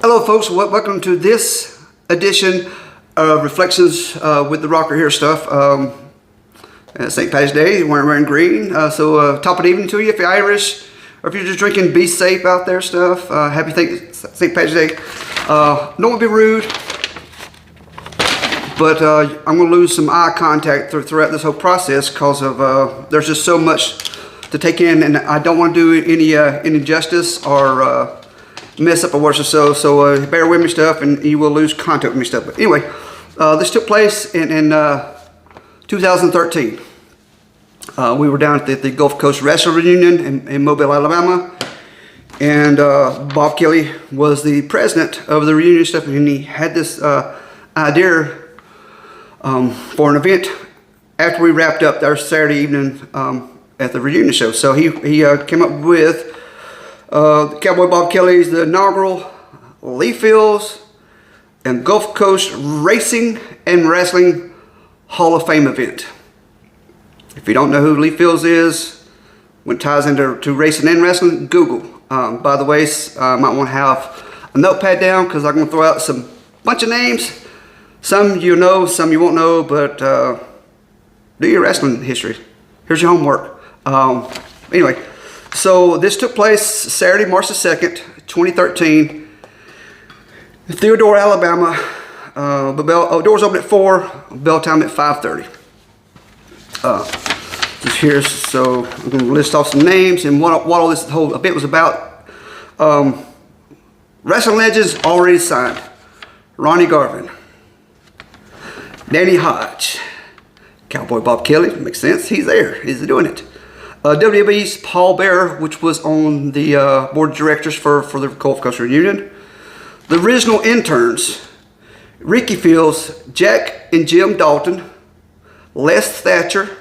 Hello folks, welcome to this edition of Reflections with the Rocker here stuff. St. Patrick's Day, wearing green, so top of the evening to you if you're Irish, or if you're just drinking, be safe out there stuff. Happy St. Patrick's Day. Don't want to be rude, but I'm going to lose some eye contact throughout this whole process because of there's just so much to take in, and I don't want to do any injustice or mess up a word or so bear with me stuff, and you will lose contact with me stuff. But anyway, this took place in 2013. We were down at the Gulf Coast Wrestling Reunion in Mobile, Alabama, and Bob Kelly was the president of the reunion stuff, and he had this idea for an event after we wrapped up our Saturday evening at the reunion show. So he came up with Cowboy Bob Kelly's the inaugural Lee Fields and Gulf Coast Racing and Wrestling Hall of Fame event. If you don't know who Lee Fields is, when it ties into racing and wrestling, Google. By the way, I might want to have a notepad down because I'm going to throw out some bunch of names. Some you know, some you won't know, but do your wrestling history. Here's your homework. Anyway. So this took place Saturday, March the 2nd, 2013, in Theodore, Alabama. Doors open at 4, bell time at 5:30. Just here, so I'm going to list off some names and what all this whole event was about. Wrestling legends already signed: Ronnie Garvin, Danny Hodge, Cowboy Bob Kelly. Makes sense. He's there. He's doing it. WWE's Paul Bearer, which was on the board of directors for the Gulf Coast Reunion. The original interns: Ricky Fields, Jack and Jim Dalton, Les Thatcher.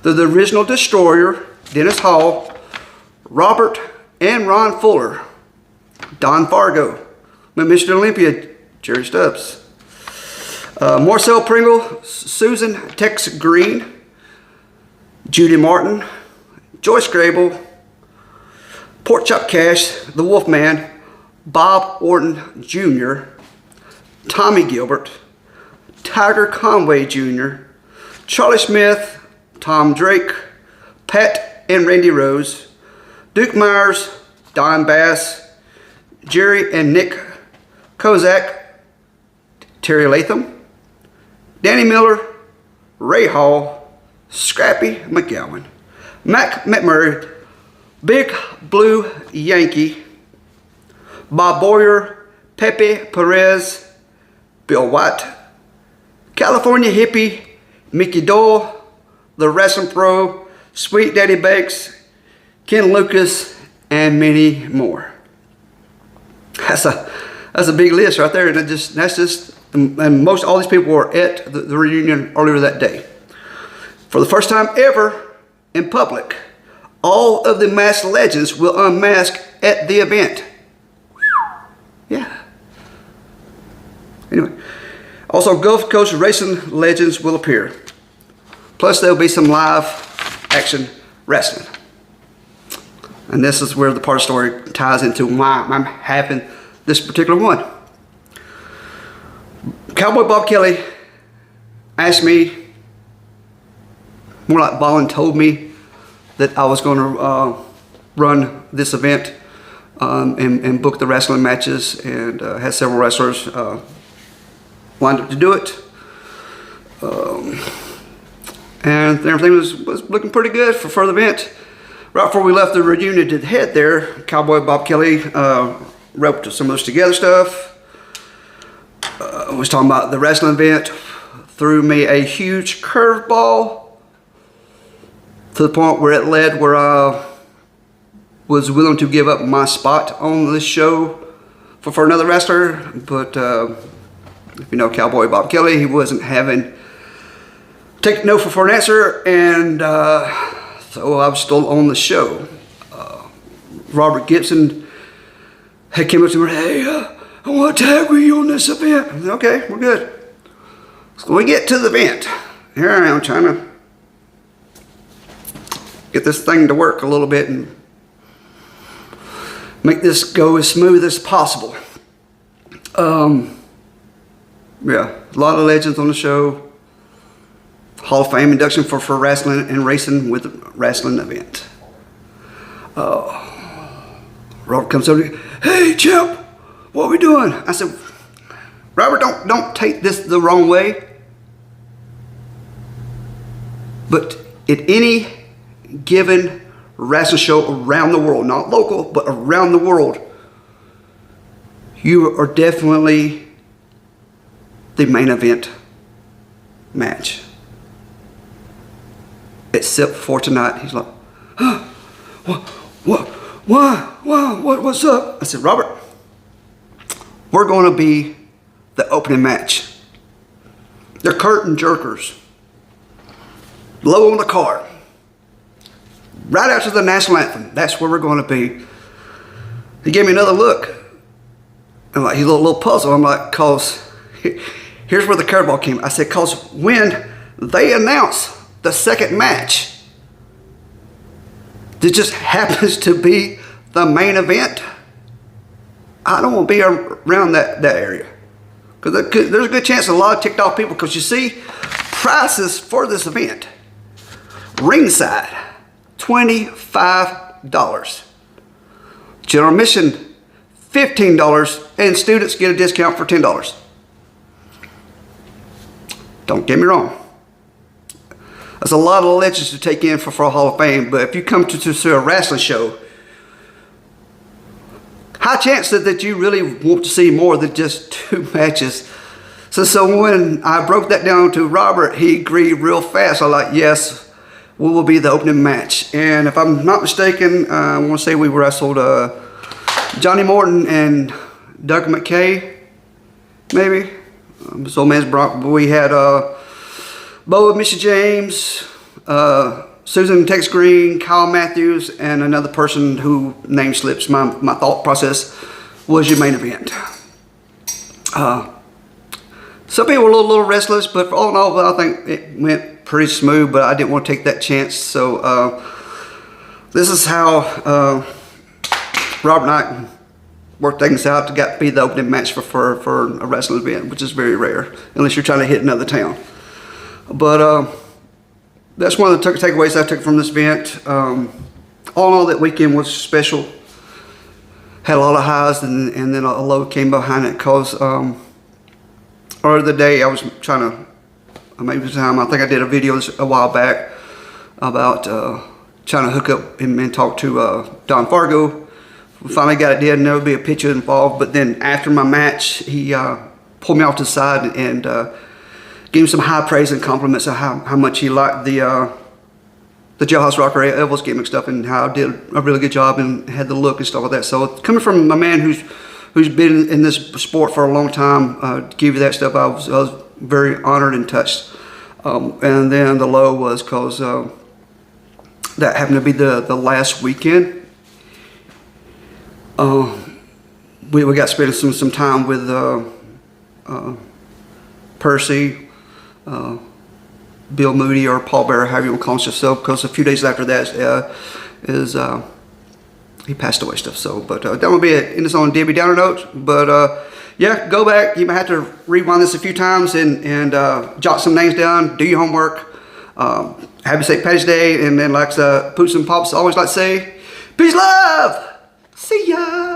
The original Destroyer, Dennis Hall, Robert and Ron Fuller, Don Fargo, Mr. Olympia, Jerry Stubbs, Marcel Pringle, Susan Tex Green, Judy Martin, Joyce Grable, Pork Chop Cash, the Wolfman, Bob Orton Jr., Tommy Gilbert, Tiger Conway Jr., Charlie Smith, Tom Drake, Pat and Randy Rose, Duke Myers, Don Bass, Jerry and Nick Kozak, Terry Latham, Danny Miller, Ray Hall, Scrappy McGowan, Mac McMurray, Big Blue Yankee, Bob Boyer, Pepe Perez, Bill White, California Hippie, Mickey Dole, The Wrestling Pro, Sweet Daddy Bakes, Ken Lucas, and many more. That's a big list right there, and and most all these people were at the reunion earlier that day. For the first time ever in public, all of the masked legends will unmask at the event. Yeah. Anyway, also Gulf Coast Racing legends will appear. Plus there'll be some live action wrestling. And this is where the part of the story ties into why I'm having this particular one. Cowboy Bob Kelly asked me, more like told me, that I was going to run this event and book the wrestling matches, and had several wrestlers lined up to do it. And everything was looking pretty good for the event. Right before we left the reunion to head there, Cowboy Bob Kelly roped some of this together stuff. Was talking about the wrestling event, threw me a huge curveball to the point where it led where I was willing to give up my spot on this show for another wrestler. But if you know Cowboy Bob Kelly, he wasn't take no for an answer, and so I was still on the show. Robert Gibson had came up to me, "Hey, I want to tag with you on this event." I said, "Okay, we're good." So we get to the event. Here I am trying to get this thing to work a little bit and make this go as smooth as possible. Yeah, a lot of legends on the show. Hall of Fame induction for wrestling and racing with wrestling event. Robert comes over to me, "Hey, Chip, what are we doing?" I said, "Robert, don't take this the wrong way. But at any given wrestling show around the world, not local, but around the world, you are definitely the main event match. Except for tonight." He's like, "Huh? What's up?" I said, "Robert, we're going to be the opening match. The curtain jerkers. Low on the card. Right after the national anthem. That's where we're going to be." He gave me another look. I'm like, he's a little puzzled. I'm like, "Cause here's where the curveball came." I said, "Cause when they announce the second match, that just happens to be the main event, I don't want to be around that area. Because there's a good chance a lot of ticked off people, because you see, prices for this event, ringside, $25. General admission, $15, and students get a discount for $10. Don't get me wrong. That's a lot of legends to take in for a Hall of Fame, but if you come to a wrestling show, high chance that you really want to see more than just 2 matches. So when I broke that down to Robert, he agreed real fast. I'm like, "Yes, we will be the opening match." And if I'm not mistaken, I want to say we wrestled Johnny Morton and Doug McKay, maybe. This old man's Bronx. We had Bo and Missy James, Susan Tex Green, Kyle Matthews, and another person who name slips my thought process was your main event. Some people were a little restless, but all in all, I think it went pretty smooth, but I didn't want to take that chance. So this is how Robert and I worked things out to get to be the opening match for a wrestling event, which is very rare, unless you're trying to hit another town. But that's one of the takeaways I took from this event. All in all, that weekend was special. Had a lot of highs, and then a low came behind it, because earlier the day I was trying to, maybe time, I think I did a video a while back about trying to hook up and talk to Don Fargo. We finally got it done, and there would be a picture involved, but then after my match, he pulled me off to the side and gave me some high praise and compliments of how much he liked the Jailhouse Rocker Elvis gimmick stuff, and how I did a really good job and had the look and stuff like that. So coming from a man who's been in this sport for a long time, to give you that stuff, I was very honored and touched. And then the low was because that happened to be the last weekend. We got spending some time with Percy, Bill Moody, or Paul Bearer, however you want to call yourself, because a few days after that he passed away stuff. So, but that will be it in its own Debbie Downer note. But yeah, go back. You might have to rewind this a few times and jot some names down. Do your homework. Happy St. Patrick's Day, and then like Poots and Pops always like to say, peace, love. See ya.